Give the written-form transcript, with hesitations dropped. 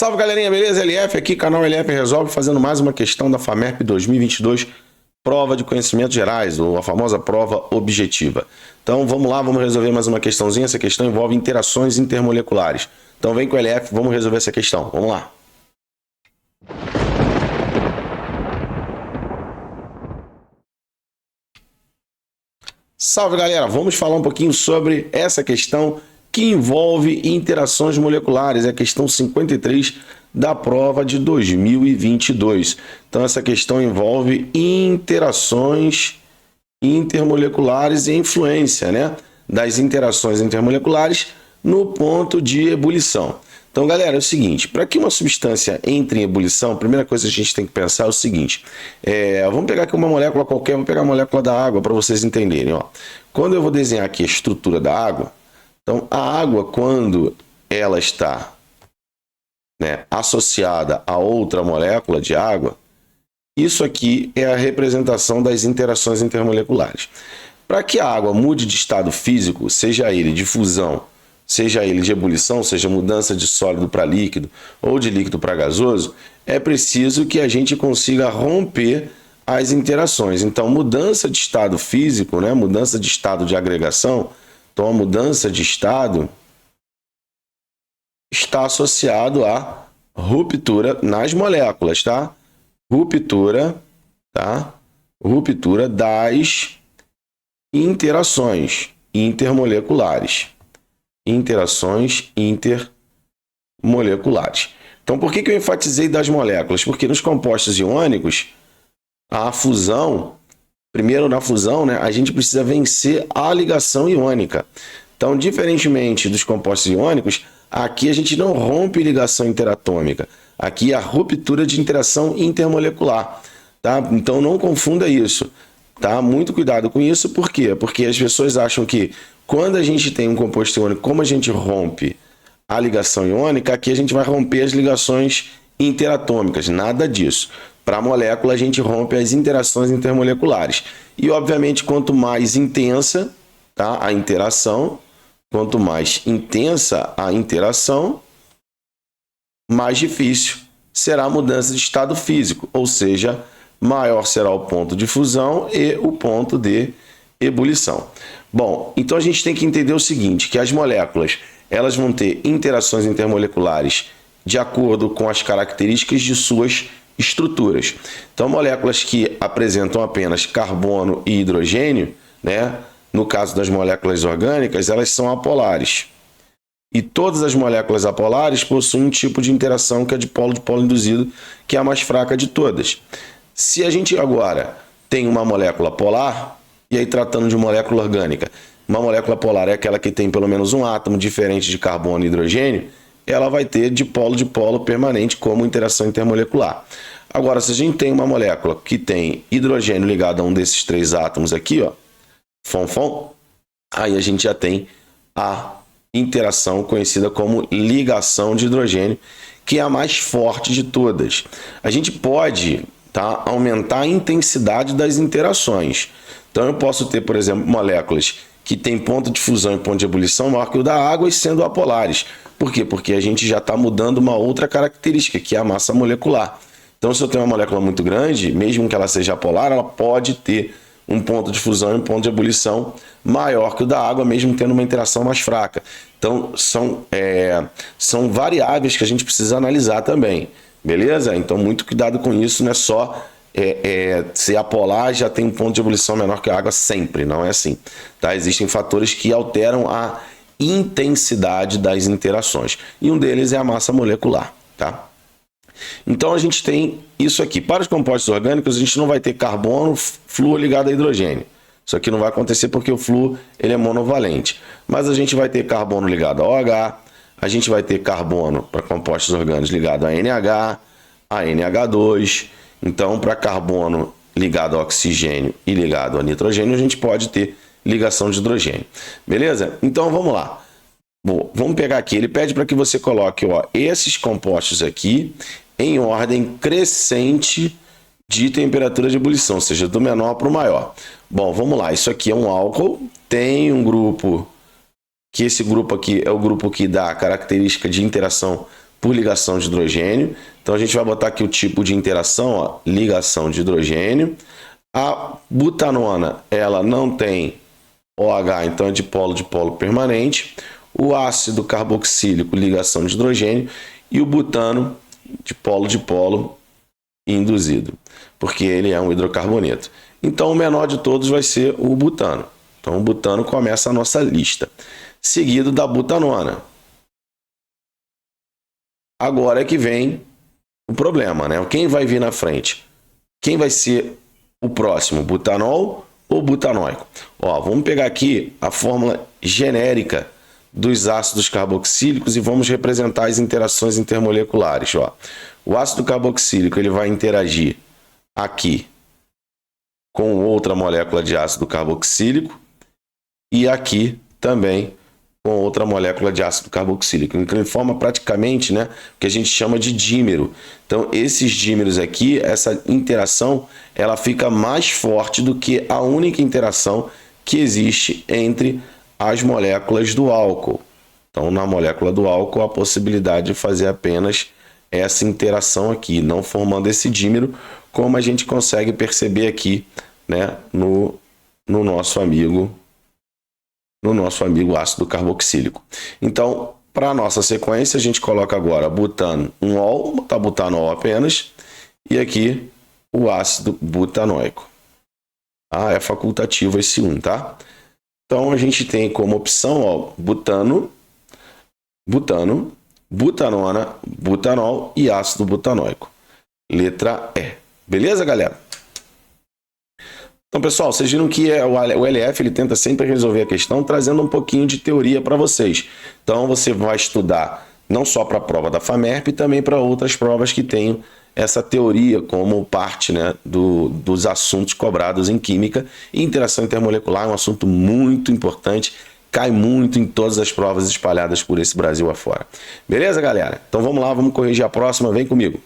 Salve galerinha, beleza? LF aqui, canal LF Resolve, fazendo mais uma questão da FAMERP 2022, prova de conhecimentos gerais, ou a famosa prova objetiva. Então vamos lá, vamos resolver mais uma questãozinha. Essa questão envolve interações intermoleculares. Então vem com o LF, vamos resolver essa questão. Vamos lá. Salve galera, vamos falar um pouquinho sobre essa questão que envolve interações moleculares, é a questão 53 da prova de 2022. Então essa questão envolve interações intermoleculares e influência, né, das interações intermoleculares no ponto de ebulição. Então galera, é o seguinte, para que uma substância entre em ebulição, a primeira coisa que a gente tem que pensar é o seguinte, vamos pegar aqui uma molécula qualquer, vou pegar a molécula da água para vocês entenderem. Ó. Quando eu vou desenhar aqui a estrutura da água, então a água, quando ela está, né, associada a outra molécula de água, isso aqui é a representação das interações intermoleculares. Para que a água mude de estado físico, seja ele de fusão, seja ele de ebulição, seja mudança de sólido para líquido ou de líquido para gasoso, é preciso que a gente consiga romper as interações. Então, mudança de estado físico, né, mudança de estado de agregação, então a mudança de estado está associado à ruptura nas moléculas, tá? Ruptura das interações intermoleculares. Interações intermoleculares. Então, por que eu enfatizei das moléculas? Porque nos compostos iônicos, a fusão, primeiro na fusão, né, a gente precisa vencer a ligação iônica. Então, diferentemente dos compostos iônicos, aqui a gente não rompe ligação interatômica. Aqui é a ruptura de interação intermolecular. Tá? Então, não confunda isso. Tá? Muito cuidado com isso. Por quê? Porque as pessoas acham que quando a gente tem um composto iônico, como a gente rompe a ligação iônica, aqui a gente vai romper as ligações interatômicas. Nada disso. Para a molécula, a gente rompe as interações intermoleculares. E, obviamente, quanto mais intensa, tá, a interação, quanto mais intensa a interação, mais difícil será a mudança de estado físico, ou seja, maior será o ponto de fusão e o ponto de ebulição. Bom, então a gente tem que entender o seguinte, que as moléculas elas vão ter interações intermoleculares de acordo com as características de suas estruturas. Então, moléculas que apresentam apenas carbono e hidrogênio, né, no caso das moléculas orgânicas, elas são apolares. E todas as moléculas apolares possuem um tipo de interação que é de polo induzido, que é a mais fraca de todas. Se a gente agora tem uma molécula polar, e aí tratando de molécula orgânica, uma molécula polar é aquela que tem pelo menos um átomo diferente de carbono e hidrogênio, ela vai ter de polo permanente como interação intermolecular. Agora, se a gente tem uma molécula que tem hidrogênio ligado a um desses três átomos aqui, ó, aí a gente já tem a interação conhecida como ligação de hidrogênio, que é a mais forte de todas. A gente pode, tá, aumentar a intensidade das interações. Então eu posso ter, por exemplo, moléculas que têm ponto de fusão e ponto de ebulição maior que o da água e sendo apolares. Por quê? Porque a gente já está mudando uma outra característica, que é a massa molecular. Então, se eu tenho uma molécula muito grande, mesmo que ela seja apolar, ela pode ter um ponto de fusão e um ponto de ebulição maior que o da água, mesmo tendo uma interação mais fraca. Então, são variáveis que a gente precisa analisar também, beleza? Então, muito cuidado com isso, não é só ser apolar já tem um ponto de ebulição menor que a água sempre, não é assim. Tá? Existem fatores que alteram a intensidade das interações, e um deles é a massa molecular. Tá? Então, a gente tem isso aqui. Para os compostos orgânicos, a gente não vai ter carbono, flúor ligado a hidrogênio. Isso aqui não vai acontecer porque o flúor ele é monovalente. Mas a gente vai ter carbono ligado a OH, a gente vai ter carbono para compostos orgânicos ligado a NH, a NH2. Então, para carbono ligado a oxigênio e ligado a nitrogênio, a gente pode ter ligação de hidrogênio. Beleza? Então, vamos lá. Bom, vamos pegar aqui. Ele pede para que você coloque, ó, esses compostos aqui em ordem crescente de temperatura de ebulição, ou seja, do menor para o maior. Bom, vamos lá. Isso aqui é um álcool. Tem um grupo, que esse grupo aqui é o grupo que dá a característica de interação por ligação de hidrogênio. Então a gente vai botar aqui o tipo de interação, ó, ligação de hidrogênio. A butanona, ela não tem OH, então é dipolo permanente. O ácido carboxílico, ligação de hidrogênio. E o butano, dipolo induzido, porque ele é um hidrocarboneto. Então o menor de todos vai ser o butano. Então o butano começa a nossa lista. Seguido da butanona. Agora é que vem o problema, né? Quem vai vir na frente? Quem vai ser o próximo? Butanol ou butanóico? Ó, vamos pegar aqui a fórmula genérica dos ácidos carboxílicos e vamos representar as interações intermoleculares. Ó. O ácido carboxílico ele vai interagir aqui com outra molécula de ácido carboxílico e aqui também com outra molécula de ácido carboxílico. Então, forma praticamente, né, o que a gente chama de dímero. Então, esses dímeros aqui, essa interação, ela fica mais forte do que a única interação que existe entre as moléculas do álcool. Então, na molécula do álcool, a possibilidade de fazer apenas essa interação aqui, não formando esse dímero, como a gente consegue perceber aqui, né, no nosso amigo ácido carboxílico. Então, para a nossa sequência, a gente coloca agora butano, um ol, botar butanol apenas, e aqui o ácido butanóico. É facultativo esse 1, tá? Então, a gente tem como opção, ó, butano, butanona, butanol e ácido butanóico. Letra E. Beleza, galera? Então, pessoal, vocês viram que o LF ele tenta sempre resolver a questão trazendo um pouquinho de teoria para vocês. Então, você vai estudar não só para a prova da FAMERP, e também para outras provas que tenham essa teoria como parte, né, dos assuntos cobrados em química. E interação intermolecular é um assunto muito importante, cai muito em todas as provas espalhadas por esse Brasil afora. Beleza, galera? Então, vamos lá, vamos corrigir a próxima. Vem comigo.